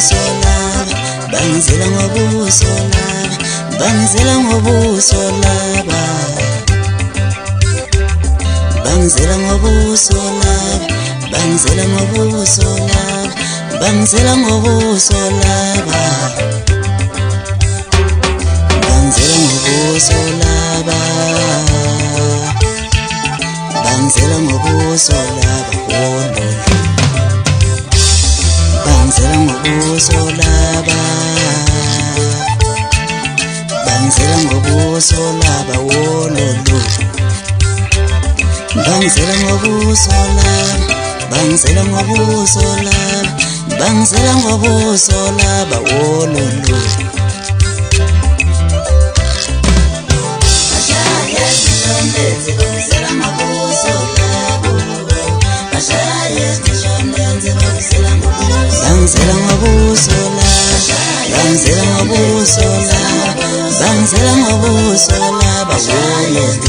ngobuso laba, bangizela ngobuso laba, bangizela ngobuso laba, bangizela ngobuso laba, bangizela ngobuso laba, bangizela ngobuso laba, bangizela ngobuso laba, bangizela ngobuso laba, wololo, bangizela ngobuso laba, bangizela ngobuso laba, wololo, bangizela ngobuso laba, bangizela ngobuso laba, bangizela ngobuso laba, wololo. Bangizela ngobuso laba, bangizela ngobuso laba, bangizela ngobuso laba, wololo,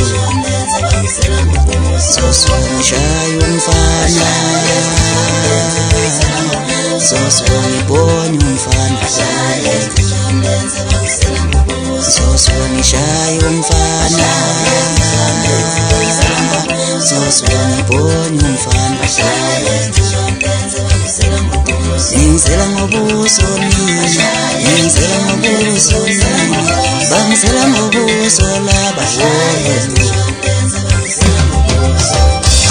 sosungishaya umfana, sosungibonye umfana, sosungishaya umfana, sosungibonye umfana, ngizela ngobuso nina, ngizela ngobuso nina, bangizela ngobuso laba, wololo.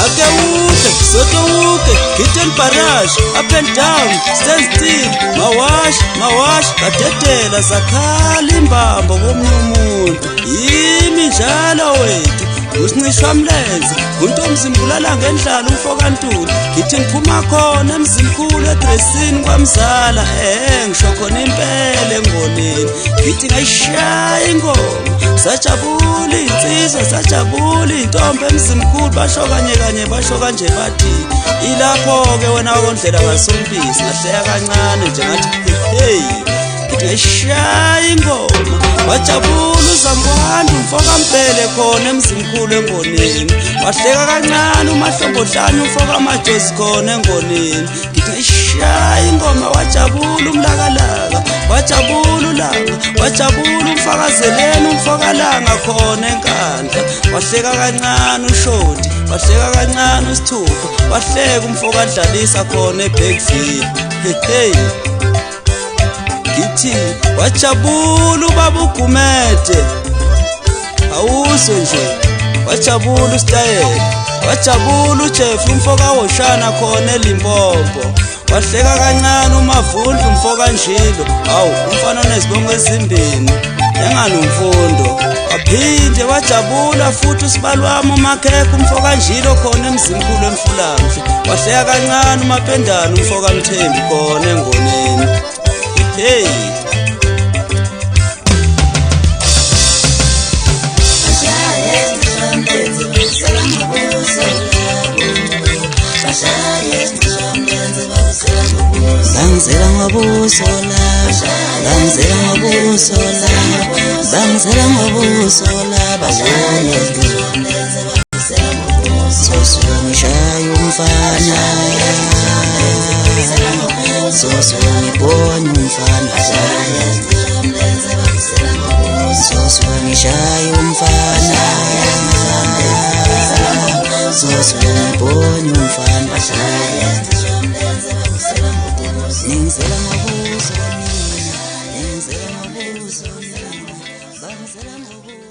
Akewuke, sotowuke, kitchen barrage, up and down, stand still, mawash, katetela sakhala imbambo komunye umuntu, yimi njalo wethu, usincishwa mlenze, untomzimbulala ngendlala umfokantuli, ngithi ngiphuma khona emzimkhulu edressini kwamzala, ngisho khona impela engoneni, ngithi ngayishaya ingoma, sajabula insizwa, sajabula intombi emzimkhulu, basho kanye basho kanje bathi, ilapho-ke wena wakondlela ngasompisi, ngahleya kancane nje ngathi hey, ngithi ngayishaya ingoma, wajabula uZamkwandi umfoka Mpele khona emzimkhulu engoneni, wahleka kancane uMahlombohlane umfoka Majosi khona engoneni, ngithi ngayishaya ingoma, wajabula umlakalaka, wajabula ulanga, wajabula umfakazeleni umfokalanga khona eNkandla, wahleka kancane uShodi, wahleka kancane uSithupha, wahleka umfoka Dlalisa khona eBergville, hey, ngithi wajabula ubaba uGumede, awuzwe nje, wajabula uStayela, wajabula uJeff umfoka Woshana khona eLimpopo, wahleka kancane uMavundla umfoka Njilo, hawu umfana onezibongo ezimbini enganomfundo, waphinde wajabula futhi uSibalwami uMakhekhe umfoka Njilo khona emzimkhulu eMfulamhle, wahleka kancane uMapendana umfoka Mthembu khona engoneni, hey. Bangizela ngobuso laba, bangizela ngobuso laba, bangizela ngobuso laba, wololo, sosungishaya umfana, sosungibonye umfana, sosungishaya umfana, sosungibonye umfana, ngizela ngobuso nina, ngizela ngobuso nina, bangizela ngobuso.